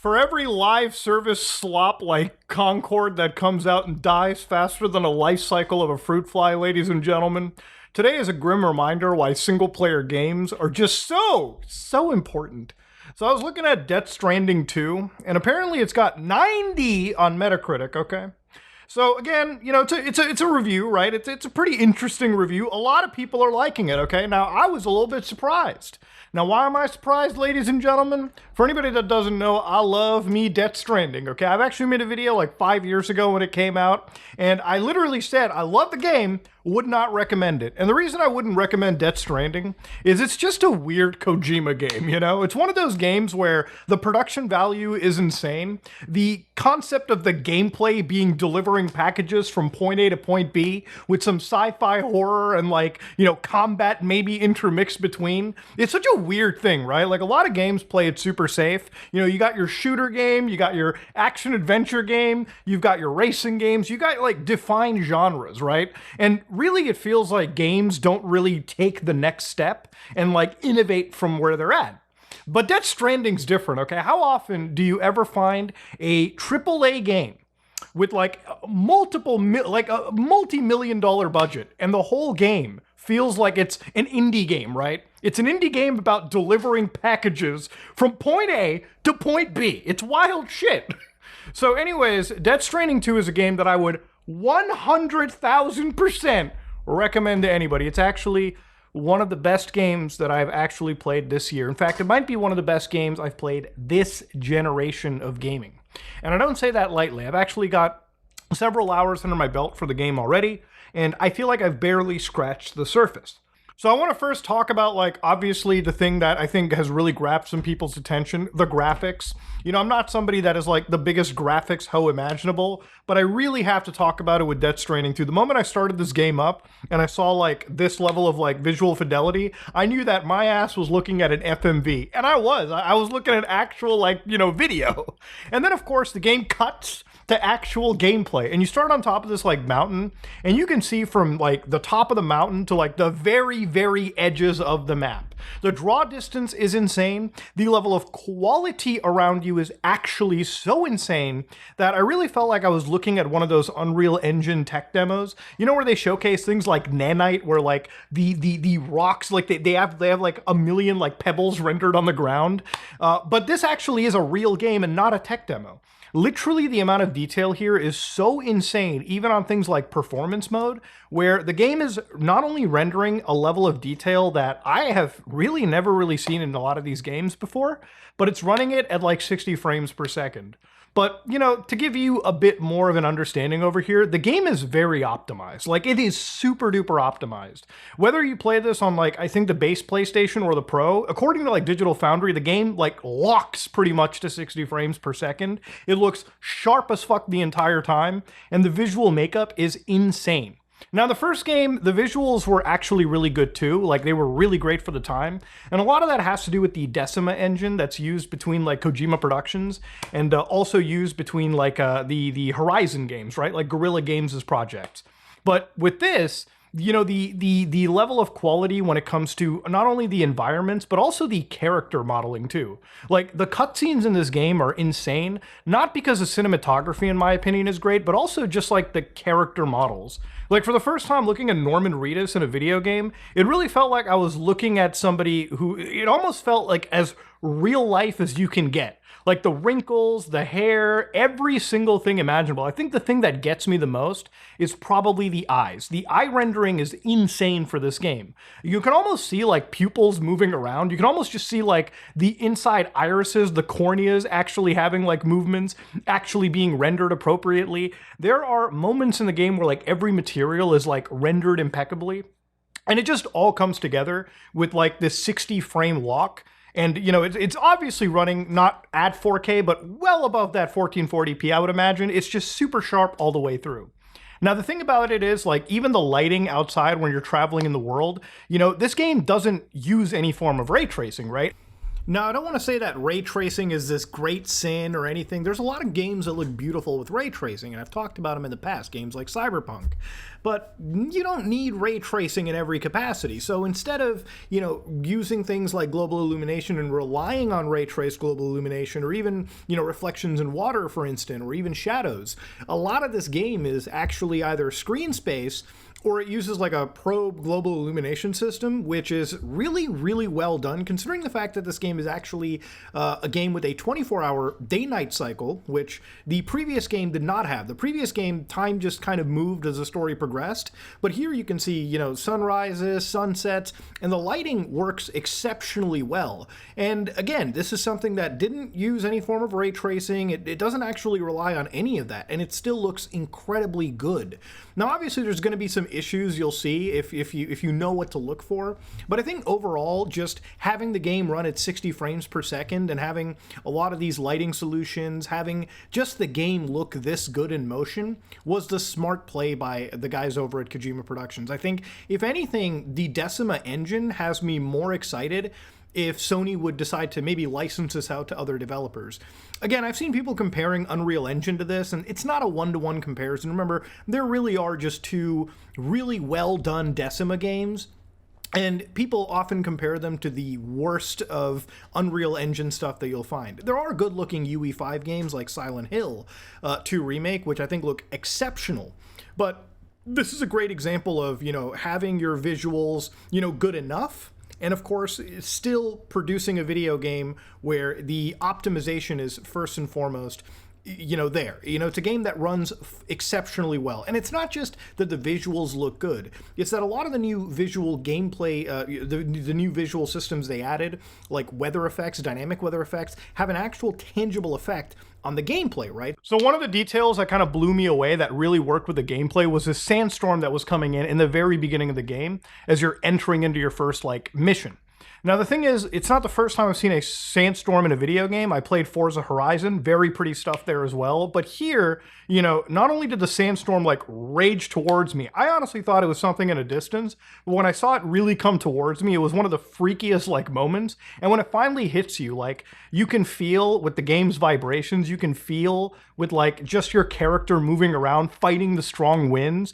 For every live service slop like Concord that comes out and dies faster than a life cycle of a fruit fly, ladies and gentlemen, today is a grim reminder why single player games are just so important. So I was looking at Death Stranding 2, and apparently it's got 90 on Metacritic, okay? So again, you know, it's a review, right? It's a pretty interesting review. A lot of people are liking it, okay? Now, I was a little bit surprised. Now, why am I surprised, ladies and gentlemen? For anybody that doesn't know, I love me Death Stranding, okay? I've actually made a video like 5 years ago when it came out, and I literally said, I love the game, would not recommend it. And the reason I wouldn't recommend Death Stranding is it's just a weird Kojima game, you know? It's one of those games where the production value is insane. The concept of the gameplay being delivering packages from point A to point B with some sci-fi horror and like, you know, combat maybe intermixed between. It's such a weird thing, right? Like a lot of games play it super safe. You know, you got your shooter game, you got your action adventure game, you've got your racing games, you got like defined genres, right? And really it feels like games don't really take the next step and like innovate from where they're at. But Death Stranding's different, okay? How often do you ever find a AAA game with like a multi-million-dollar budget and the whole game feels like it's an indie game, right? It's an indie game about delivering packages from point A to point B. It's wild shit. So anyways, Death Stranding 2 is a game that I would 100,000% recommend to anybody. It's actually one of the best games that I've actually played this year. In fact, it might be one of the best games I've played this generation of gaming. And I don't say that lightly. I've actually got several hours under my belt for the game already, and I feel like I've barely scratched the surface. So I want to first talk about, like, obviously the thing that I think has really grabbed some people's attention, the graphics. You know, I'm not somebody that is like the biggest graphics hoe imaginable, but I really have to talk about it with Death Stranding 2. The moment I started this game up and I saw like this level of like visual fidelity, I knew that my ass was looking at an FMV. And I was looking at actual like, you know, video. And then of course the game cuts to actual gameplay, and you start on top of this like mountain, and you can see from like the top of the mountain to like the very edges of the map. The draw distance is insane. The level of quality around you is actually so insane that I really felt like I was looking at one of those Unreal Engine tech demos, you know, where they showcase things like nanite, where like the rocks, like they have like a million like pebbles rendered on the ground. But this actually is a real game and not a tech demo. Literally, the amount of detail here is so insane, even on things like performance mode, where the game is not only rendering a level of detail that I have really never really seen in a lot of these games before, but it's running it at like 60 frames per second. But, you know, to give you a bit more of an understanding over here, the game is very optimized. Like, it is super duper optimized. Whether you play this on, like, I think the base PlayStation or the Pro, according to, like, Digital Foundry, the game, like, locks pretty much to 60 frames per second. It looks sharp as fuck the entire time, and the visual makeup is insane. Now, the first game, the visuals were actually really good too. Like, they were really great for the time. And a lot of that has to do with the Decima engine that's used between, like, Kojima Productions and also used between, like, the Horizon games, right? Like, Guerrilla Games' projects. But with this, you know, the level of quality when it comes to not only the environments, but also the character modeling too. Like, the cutscenes in this game are insane, not because the cinematography, in my opinion, is great, but also just like the character models. Like, for the first time looking at Norman Reedus in a video game, it really felt like I was looking at somebody who, it almost felt like as real life as you can get. Like the wrinkles, the hair, every single thing imaginable. I think the thing that gets me the most is probably the eyes. The eye rendering is insane for this game. You can almost see like pupils moving around. You can almost just see like the inside irises, the corneas actually having like movements, actually being rendered appropriately. There are moments in the game where like every material is like rendered impeccably. And it just all comes together with like this 60 frame lock. And, you know, it's obviously running not at 4K, but well above that 1440p, I would imagine. It's just super sharp all the way through. Now, the thing about it is, like, even the lighting outside when you're traveling in the world, you know, this game doesn't use any form of ray tracing, right? Now, I don't want to say that ray tracing is this great sin or anything. There's a lot of games that look beautiful with ray tracing, and I've talked about them in the past, games like Cyberpunk. But you don't need ray tracing in every capacity. So instead of, using things like global illumination and relying on ray trace global illumination, or even, reflections in water, for instance, or even shadows, a lot of this game is actually either screen space or it uses like a probe global illumination system, which is really, really well done, considering the fact that this game is actually a game with a 24-hour day-night cycle, which the previous game did not have. The previous game, time just kind of moved as the story progressed, but here you can see, sunrises, sunsets, and the lighting works exceptionally well. And again, this is something that didn't use any form of ray tracing. It doesn't actually rely on any of that, and it still looks incredibly good. Now, obviously, there's going to be some issues you'll see if you know what to look for, but I think overall, just having the game run at 60 frames per second and having a lot of these lighting solutions, having just the game look this good in motion, was the smart play by the guys over at Kojima Productions. I think, if anything, the Decima engine has me more excited if Sony would decide to maybe license this out to other developers. Again, I've seen people comparing Unreal Engine to this, and it's not a one-to-one comparison. Remember, there really are just two really well-done Decima games, and people often compare them to the worst of Unreal Engine stuff that you'll find. There are good-looking UE5 games like Silent Hill 2 Remake, which I think look exceptional, but this is a great example of, having your visuals, good enough, and of course, still producing a video game where the optimization is first and foremost, there. It's a game that runs exceptionally well. And it's not just that the visuals look good. It's that a lot of the new visual gameplay, the new visual systems they added, like weather effects, dynamic weather effects, have an actual tangible effect on the gameplay, right? So one of the details that kind of blew me away that really worked with the gameplay was this sandstorm that was coming in the very beginning of the game as you're entering into your first, mission. Now, the thing is, it's not the first time I've seen a sandstorm in a video game. I played Forza Horizon, very pretty stuff there as well. But here, not only did the sandstorm, rage towards me, I honestly thought it was something in a distance. But when I saw it really come towards me, it was one of the freakiest, moments. And when it finally hits you, you can feel with the game's vibrations, you can feel with, just your character moving around, fighting the strong winds.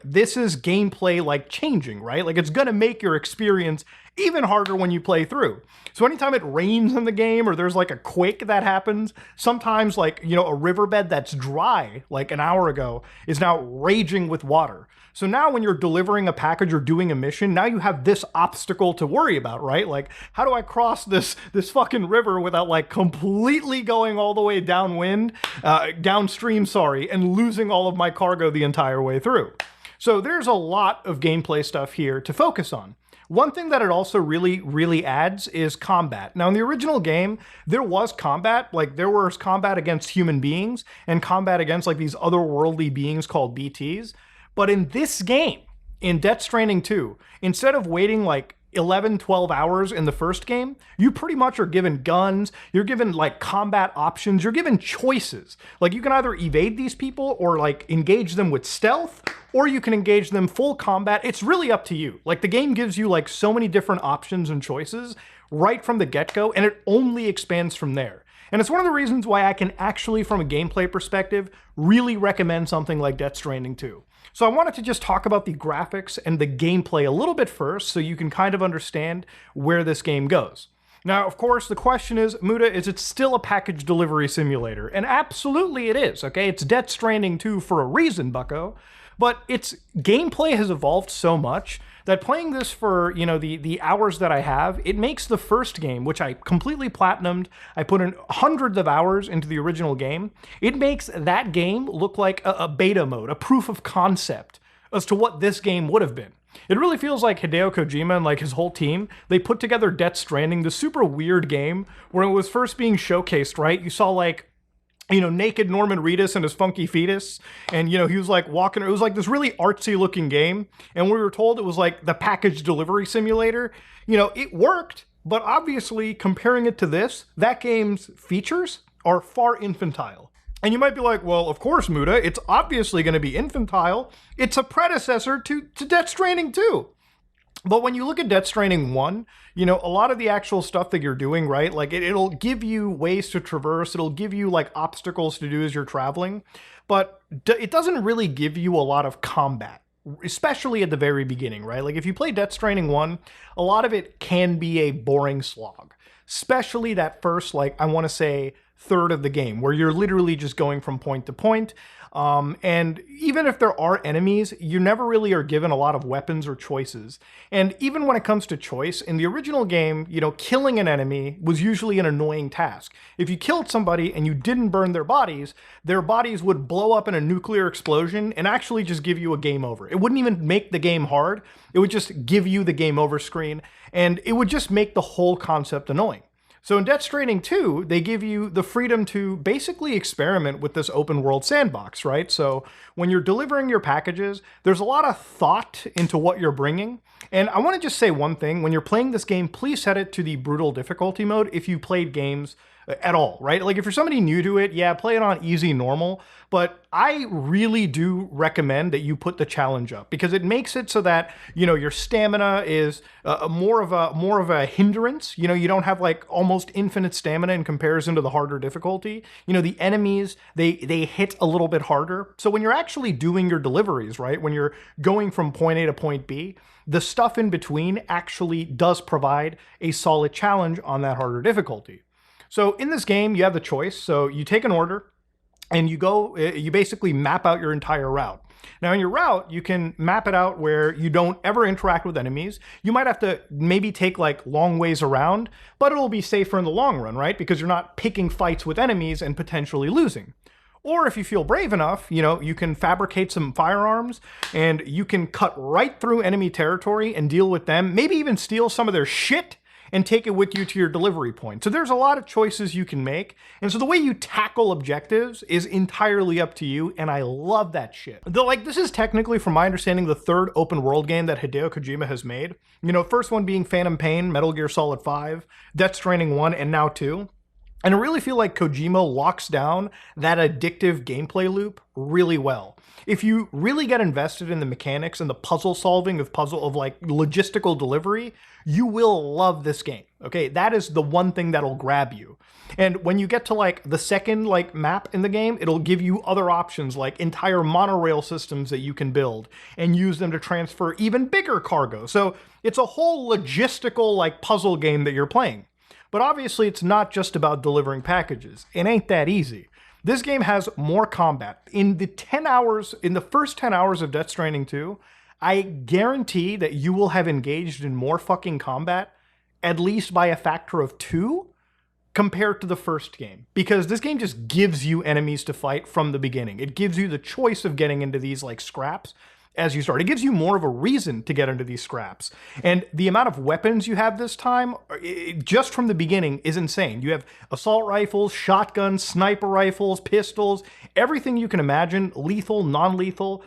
This is gameplay, changing, right? It's gonna make your experience even harder when you play through. So anytime it rains in the game or there's a quake that happens, sometimes a riverbed that's dry an hour ago is now raging with water. So now when you're delivering a package or doing a mission, now you have this obstacle to worry about, right? How do I cross this fucking river without completely going all the way downstream, and losing all of my cargo the entire way through. So there's a lot of gameplay stuff here to focus on. One thing that it also really, really adds is combat. Now, in the original game, there was combat. There was combat against human beings and combat against, these otherworldly beings called BTs. But in this game, in Death Stranding 2, instead of waiting, 11, 12 hours in the first game, you pretty much are given guns, you're given combat options, you're given choices. You can either evade these people or engage them with stealth, or you can engage them full combat. It's really up to you. The game gives you so many different options and choices right from the get-go, and it only expands from there. And it's one of the reasons why I can actually, from a gameplay perspective, really recommend something like Death Stranding 2. So I wanted to just talk about the graphics and the gameplay a little bit first so you can kind of understand where this game goes. Now, of course, the question is, Muda, is it still a package delivery simulator? And absolutely it is, okay? It's Death Stranding 2 for a reason, bucko. But its gameplay has evolved so much that playing this for, the hours that I have, it makes the first game, which I completely platinumed, I put in hundreds of hours into the original game, it makes that game look like a beta mode, a proof of concept as to what this game would have been. It really feels like Hideo Kojima and his whole team, they put together Death Stranding, this super weird game where it was first being showcased, right? You saw naked Norman Reedus and his funky fetus. And, he was walking, it was this really artsy looking game. And we were told it was the package delivery simulator. It worked, but obviously comparing it to this, that game's features are far infantile. And you might be like, well, of course, Muda, it's obviously going to be infantile. It's a predecessor to Death Stranding 2. But when you look at Death Stranding 1, a lot of the actual stuff that you're doing, right? Like it'll give you ways to traverse, it'll give you like obstacles to do as you're traveling, but it doesn't really give you a lot of combat, especially at the very beginning, right? Like if you play Death Stranding 1, a lot of it can be a boring slog, especially that first, like, I want to say, third of the game, where you're literally just going from point to point. And even if there are enemies, you never really are given a lot of weapons or choices. And even when it comes to choice, in the original game, killing an enemy was usually an annoying task. If you killed somebody and you didn't burn their bodies would blow up in a nuclear explosion and actually just give you a game over. It wouldn't even make the game hard. It would just give you the game over screen, and it would just make the whole concept annoying. So in Death Stranding 2, they give you the freedom to basically experiment with this open world sandbox, right? So when you're delivering your packages, there's a lot of thought into what you're bringing. And I want to just say one thing. When you're playing this game, please set it to the brutal difficulty mode if you played games at all, right? Like if you're somebody new to it, yeah, play it on easy, normal. But I really do recommend that you put the challenge up, because it makes it so that, your stamina is more of a hindrance. You don't have like almost infinite stamina in comparison to the harder difficulty. The enemies, they hit a little bit harder. So when you're actually doing your deliveries, right? When you're going from point A to point B, the stuff in between actually does provide a solid challenge on that harder difficulty. So in this game, you have the choice. So you take an order and you basically map out your entire route. Now in your route, you can map it out where you don't ever interact with enemies. You might have to maybe take like long ways around, but it'll be safer in the long run, right? Because you're not picking fights with enemies and potentially losing. Or if you feel brave enough, you can fabricate some firearms and you can cut right through enemy territory and deal with them, maybe even steal some of their shit and take it with you to your delivery point. So there's a lot of choices you can make. And so the way you tackle objectives is entirely up to you, and I love that shit. Though, like, this is technically, from my understanding, the third open world game that Hideo Kojima has made. First one being Phantom Pain, Metal Gear Solid 5, Death Stranding 1, and now 2. And I really feel like Kojima locks down that addictive gameplay loop really well. If you really get invested in the mechanics and the puzzle solving of like logistical delivery, you will love this game. Okay, that is the one thing that'll grab you. And when you get to like the second like map in the game, it'll give you other options like entire monorail systems that you can build and use them to transfer even bigger cargo. So it's a whole logistical like puzzle game that you're playing. But obviously it's not just about delivering packages. It ain't that easy. This game has more combat. In the first 10 hours of Death Stranding 2, I guarantee that you will have engaged in more fucking combat, at least by a factor of 2, compared to the first game. Because this game just gives you enemies to fight from the beginning. It gives you the choice of getting into these like scraps as you start. It gives you more of a reason to get into these scraps. And the amount of weapons you have this time, just from the beginning, is insane. You have assault rifles, shotguns, sniper rifles, pistols, everything you can imagine, lethal, non-lethal,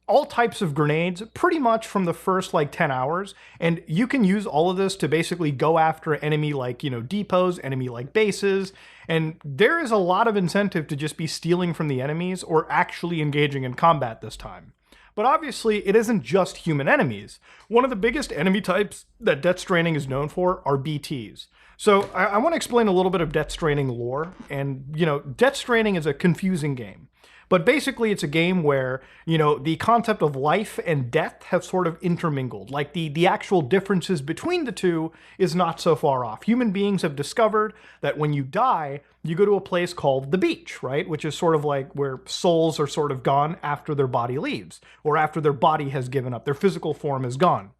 all types of grenades, pretty much from the first like 10 hours. And you can use all of this to basically go after enemy like, depots, enemy like bases. And there is a lot of incentive to just be stealing from the enemies or actually engaging in combat this time. But obviously, it isn't just human enemies. One of the biggest enemy types that Death Stranding is known for are BTs. So I want to explain a little bit of Death Stranding lore. And, Death Stranding is a confusing game. But basically, it's a game where, the concept of life and death have sort of intermingled. Like, the actual differences between the two is not so far off. Human beings have discovered that when you die, you go to a place called the beach, right? Which is sort of like where souls are sort of gone after their body leaves, or after their body has given up, their physical form is gone.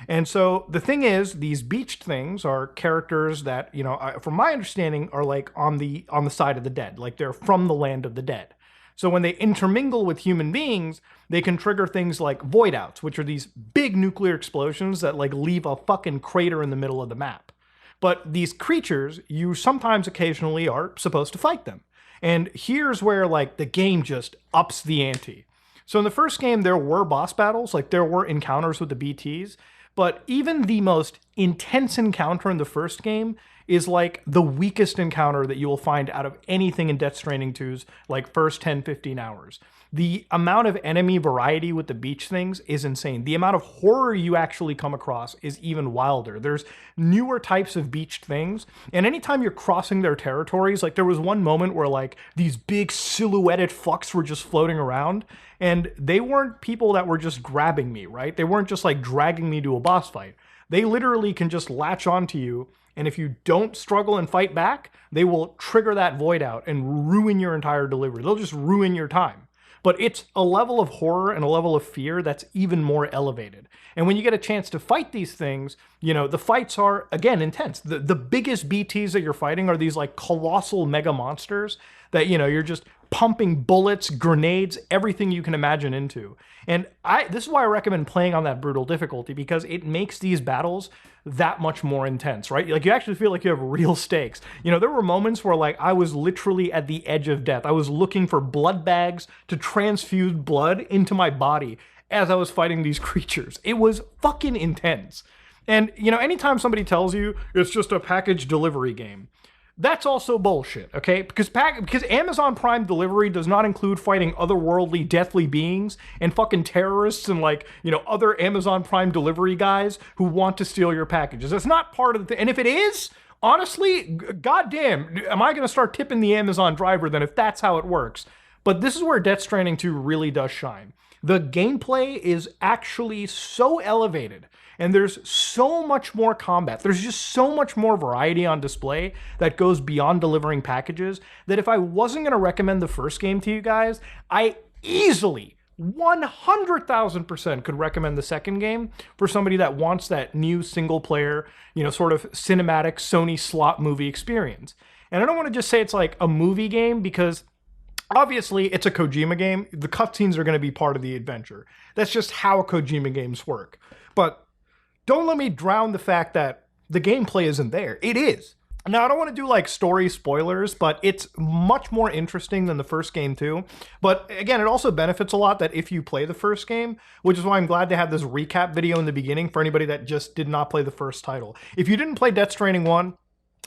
And so the thing is, these beached things are characters that, from my understanding, are like on the side of the dead. Like, they're from the land of the dead. So when they intermingle with human beings, they can trigger things like void outs, which are these big nuclear explosions that like leave a fucking crater in the middle of the map. But these creatures, you sometimes occasionally are supposed to fight them. And here's where like the game just ups the ante. So in the first game, there were boss battles, like there were encounters with the BTs, but even the most intense encounter in the first game is like the weakest encounter that you will find out of anything in Death Stranding 2's like first 10-15 hours. The amount of enemy variety with the beach things is insane. The amount of horror you actually come across is even wilder. There's newer types of beached things, and anytime you're crossing their territories, like there was one moment where like these big silhouetted fucks were just floating around, and they weren't people that were just grabbing me, right? They weren't just like dragging me to a boss fight. They literally can just latch onto you, and if you don't struggle and fight back, they will trigger that void out and ruin your entire delivery. They'll just ruin your time. But it's a level of horror and a level of fear that's even more elevated. And when you get a chance to fight these things, you know, the fights are, again, intense. The biggest BTs that you're fighting are these like colossal mega monsters that, you know, you're just pumping bullets, grenades, everything you can imagine into. And this is why I recommend playing on that brutal difficulty, because it makes these battles that much more intense, right? Like you actually feel like you have real stakes. You know, there were moments where like I was literally at the edge of death. I was looking for blood bags to transfuse blood into my body as I was fighting these creatures. It was fucking intense. And, you know, anytime somebody tells you it's just a package delivery game, that's also bullshit, okay? Because Amazon Prime delivery does not include fighting otherworldly, deathly beings and fucking terrorists and like, you know, other Amazon Prime delivery guys who want to steal your packages. That's not part of the thing. And if it is, honestly, goddamn, am I going to start tipping the Amazon driver then if that's how it works? But this is where Death Stranding 2 really does shine. The gameplay is actually so elevated, and there's so much more combat. There's just so much more variety on display that goes beyond delivering packages that if I wasn't going to recommend the first game to you guys, I easily 100,000% could recommend the second game for somebody that wants that new single player, you know, sort of cinematic Sony slot movie experience. And I don't want to just say it's like a movie game, because obviously it's a Kojima game. The cutscenes are going to be part of the adventure. That's just how Kojima games work. But don't let me drown the fact that the gameplay isn't there. It is. Now, I don't want to do like story spoilers, but it's much more interesting than the first game too. But again, it also benefits a lot that if you play the first game, which is why I'm glad to have this recap video in the beginning for anybody that just did not play the first title. If you didn't play Death Stranding 1,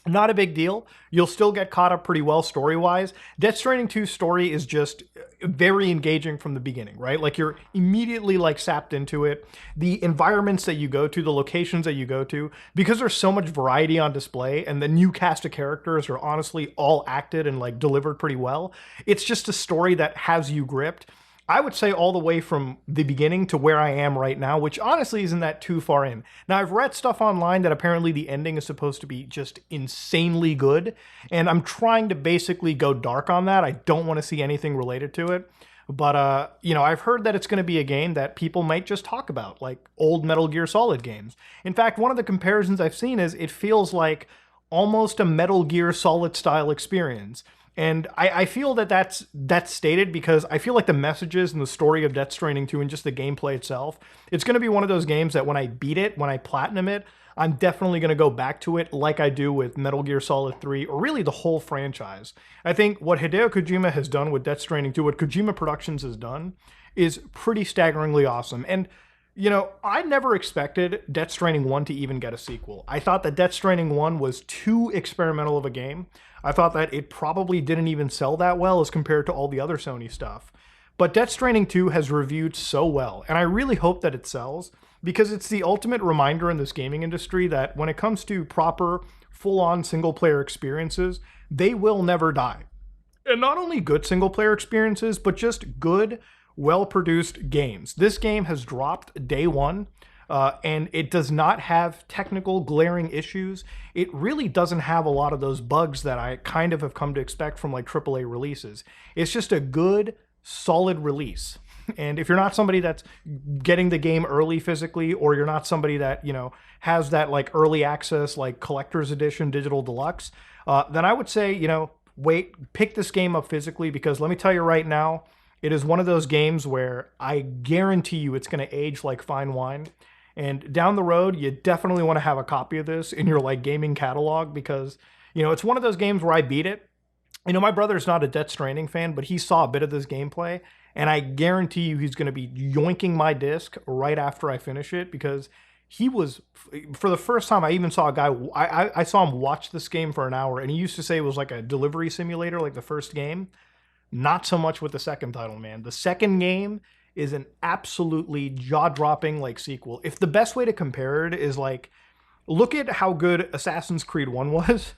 not a big deal. You'll still get caught up pretty well story-wise. Death Stranding 2's story is just very engaging from the beginning, right? Like you're immediately like sapped into it. The environments that you go to, the locations that you go to, because there's so much variety on display and the new cast of characters are honestly all acted and like delivered pretty well. It's just a story that has you gripped. I would say all the way from the beginning to where I am right now, which honestly isn't that too far in. Now, I've read stuff online that apparently the ending is supposed to be just insanely good, and I'm trying to basically go dark on that. I don't want to see anything related to it. But, you know, I've heard that it's going to be a game that people might just talk about, like old Metal Gear Solid games. In fact, one of the comparisons I've seen is it feels like almost a Metal Gear Solid style experience. And I feel that that's stated because I feel like the messages and the story of Death Stranding 2 and just the gameplay itself, it's going to be one of those games that when I beat it, when I platinum it, I'm definitely going to go back to it like I do with Metal Gear Solid 3, or really the whole franchise. I think what Hideo Kojima has done with Death Stranding 2, what Kojima Productions has done, is pretty staggeringly awesome. And you know, I never expected Death Stranding 1 to even get a sequel. I thought that Death Stranding 1 was too experimental of a game. I thought that it probably didn't even sell that well as compared to all the other Sony stuff. But Death Stranding 2 has reviewed so well, and I really hope that it sells, because it's the ultimate reminder in this gaming industry that when it comes to proper, full-on single-player experiences, they will never die. And not only good single-player experiences, but just good, well-produced games. This game has dropped day one, and it does not have technical glaring issues. It really doesn't have a lot of those bugs that I kind of have come to expect from like AAA releases. It's just a good, solid release. And if you're not somebody that's getting the game early physically, or you're not somebody that, you know, has that like early access, like collector's edition, digital deluxe, then I would say, you know, pick this game up physically, because let me tell you right now, it is one of those games where I guarantee you it's going to age like fine wine. And down the road, you definitely want to have a copy of this in your like gaming catalog, because, you know, it's one of those games where I beat it. You know, my brother's not a Death Stranding fan, but he saw a bit of this gameplay, and I guarantee you he's going to be yoinking my disc right after I finish it, because he was, for the first time I even saw a guy, I saw him watch this game for an hour, and he used to say it was like a delivery simulator, like the first game. Not so much with the second title, man. The second game is an absolutely jaw-dropping like sequel. If the best way to compare it is like, look at how good Assassin's Creed 1 was.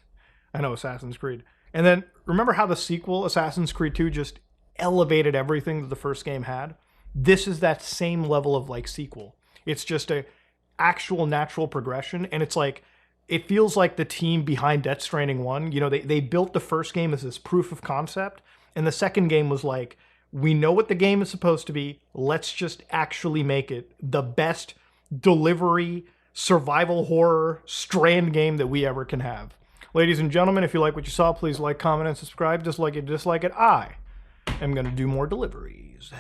I know Assassin's Creed. And then remember how the sequel, Assassin's Creed 2, just elevated everything that the first game had? This is that same level of like sequel. It's just a actual natural progression, and it's like, it feels like the team behind Death Stranding 1, you know, they built the first game as this proof of concept, and the second game was like, we know what the game is supposed to be, let's just actually make it the best delivery, survival horror, Strand game that we ever can have. Ladies and gentlemen, if you like what you saw, please like, comment, and subscribe. Dislike it, I am going to do more deliveries.